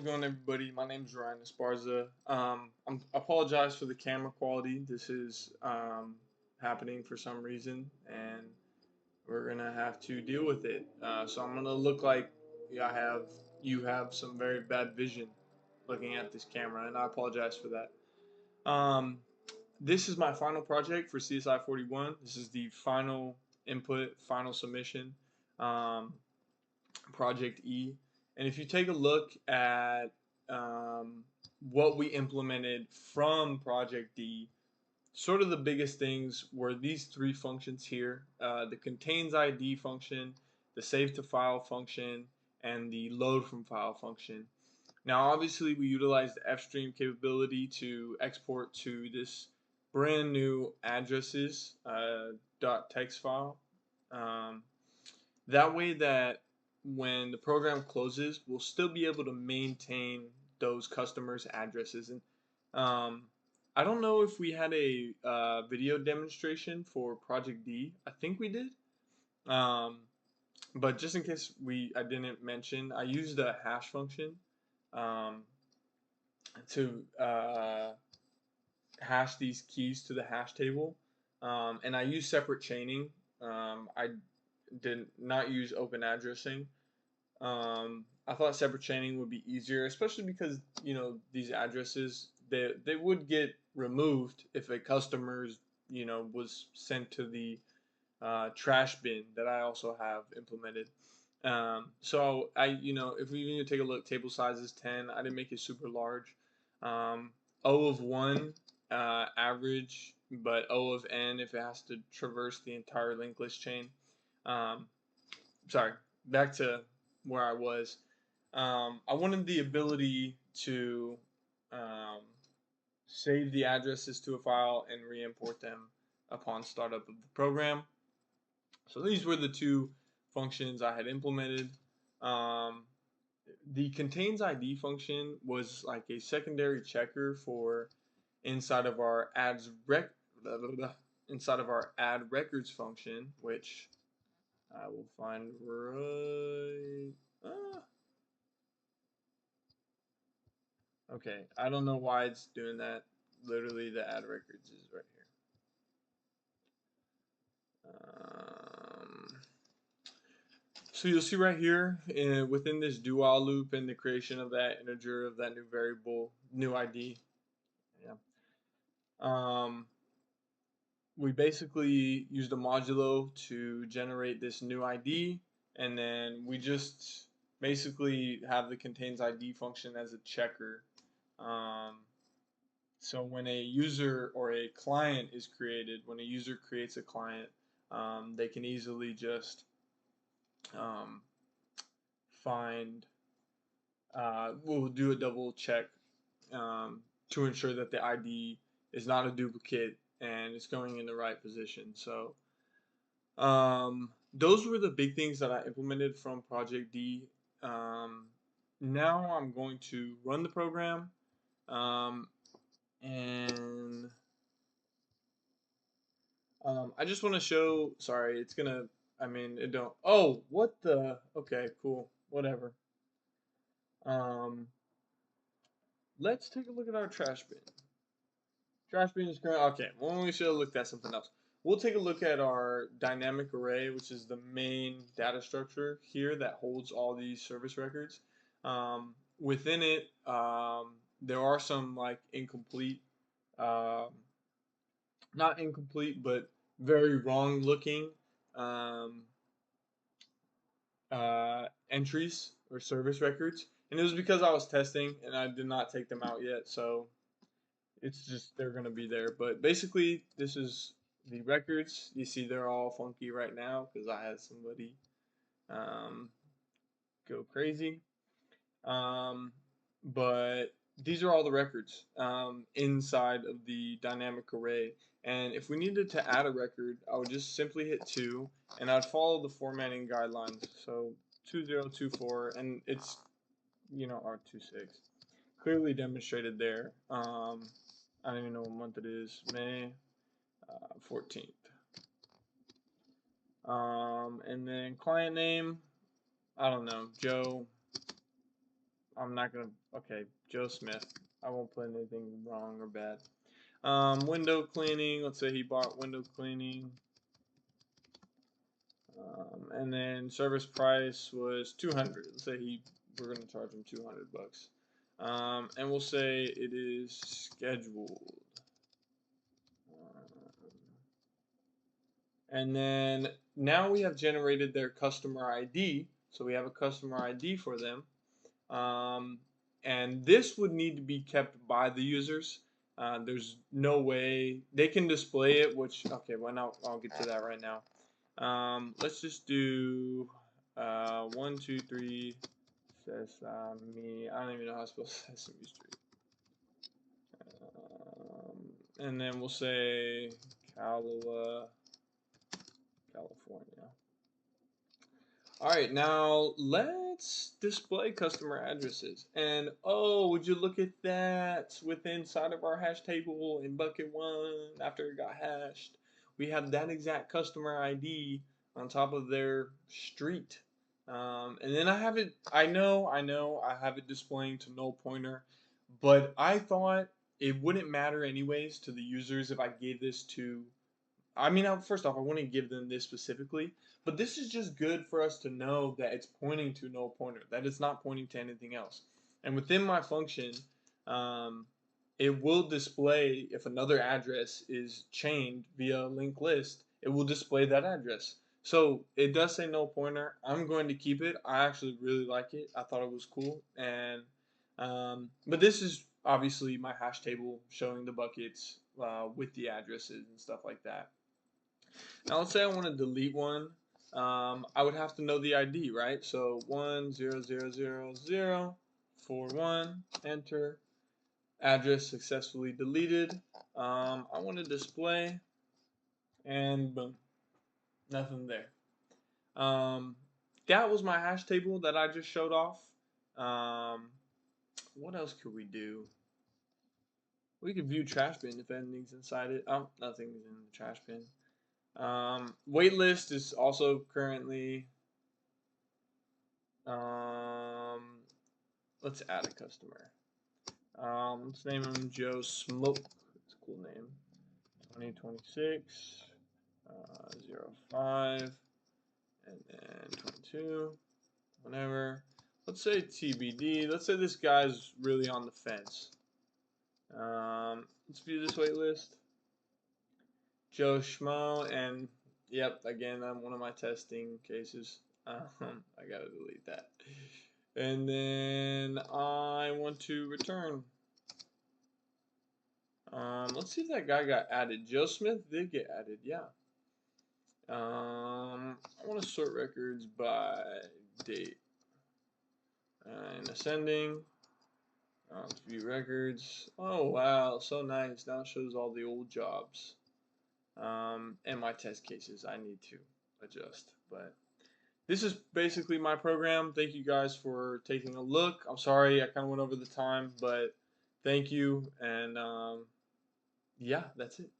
How's it going, everybody? My name's Ryan Esparza. I apologize for the camera quality. This is happening for some reason, and we're gonna have to deal with it. So I'm gonna look like I have you have some very bad vision looking at this camera, and I apologize for that. This is my final project for CSI 41. This is the final input, final submission. Um, Project E. And if you take a look at um, what we implemented from Project D, sort of the biggest things were these three functions here: the contains ID function, the save to file function, and the load from file function. Now, obviously, we utilized the fstream capability to export to this brand new addresses .text file. Um, that way that when the program closes, we'll still be able to maintain those customers' addresses. And um, I don't know if we had a video demonstration for Project D. I think we did. Um, but just in case I didn't mention, I used the hash function um, to hash these keys to the hash table. And I use separate chaining. I did not use open addressing. I thought separate chaining would be easier, especially because these addresses they would get removed if a customer's was sent to the trash bin that I also have implemented. So if we even take a look, table size is 10. I didn't make it super large. O of 1 average, but O of n if it has to traverse the entire linked list chain. Um, Sorry, back to where I was. I wanted the ability to um, save the addresses to a file and re-import them upon startup of the program. So these were the two functions I had implemented. Um, the contains ID function was like a secondary checker for inside of our inside of our add records function, which I will find right. Okay, I don't know why it's doing that. Literally, the add records is right here. So you'll see right here within this do while loop and the creation of that integer of that new variable, new ID. Yeah. Um, we basically used a modulo to generate this new ID, and then we just basically have the contains ID function as a checker. So when a user or a client is created, when a user creates a client, they can easily just um, find, we'll do a double check to ensure that the ID is not a duplicate and it's going in the right position. So those were the big things that I implemented from Project D. Now I'm going to run the program um, and I just want to show. Sorry, it's gonna. I mean, it don't. Oh, what the? Okay, cool. Whatever. Um, let's take a look at our trash bin. Trash bin is current. Okay, well, we should have looked at something else. We'll take a look at our dynamic array, which is the main data structure here that holds all these service records. Within it, there are some like incomplete, um, not incomplete, but very wrong looking um, entries or service records, and it was because I was testing and I did not take them out yet, so it's just they're gonna be there. But basically, this is the records. You see, they're all funky right now because I had somebody um, go crazy. Um, but these are all the records inside of the dynamic array. And if we needed to add a record, I would just simply hit 2, and I'd follow the formatting guidelines. So 2024, and it's R26. Clearly demonstrated there. I don't even know what month it is. May 14th. And then client name, I don't know, Joe. I'm not gonna. Okay, Joe Smith. I won't put anything wrong or bad. Window cleaning. Let's say he bought window cleaning. And then service price was 200. Let's say we're gonna charge him 200 bucks. And we'll say it is scheduled. And then now we have generated their customer ID. So we have a customer ID for them. And this would need to be kept by the users. There's no way they can display it, which, okay, well, now I'll get to that right now. Let's just do 1, 2, 3, Sesame. I don't even know how to spell Sesame Street. And then we'll say California. Alright, now let's display customer addresses. And oh, would you look at that? Within inside of our hash table in bucket 1, after it got hashed, we have that exact customer ID on top of their street. And then I have it, I know, I have it displaying to null pointer, but I thought it wouldn't matter anyways to the users if I gave this to, first off, I wouldn't give them this specifically, but this is just good for us to know that it's pointing to null pointer, that it's not pointing to anything else. And within my function, um, it will display if another address is chained via linked list, it will display that address. So it does say null pointer. I'm going to keep it. I actually really like it. I thought it was cool. And but this is obviously my hash table showing the buckets with the addresses and stuff like that. Now let's say I want to delete one. I would have to know the ID, right? So 1000041, enter. Address successfully deleted. I want to display, and boom, nothing there. That was my hash table that I just showed off. What else could we do? We could view trash bin if anything's inside it. Oh, nothing's in the trash bin. Waitlist is also currently. Let's add a customer. Let's name him Joe Smoke. It's a cool name. 2026, 05, and then 22, whatever. Let's say TBD. Let's say this guy's really on the fence. Let's view this wait list. Joe Schmo, and yep, again, I'm one of my testing cases. I gotta delete that. And then I want to return. Let's see if that guy got added. Joe Smith did get added, yeah. I want to sort records by date. And ascending. Let's view records. Oh wow, so nice. Now it shows all the old jobs. And my test cases I need to adjust. But this is basically my program. Thank you guys for taking a look. I'm sorry I kind of went over the time, but thank you. And yeah, that's it.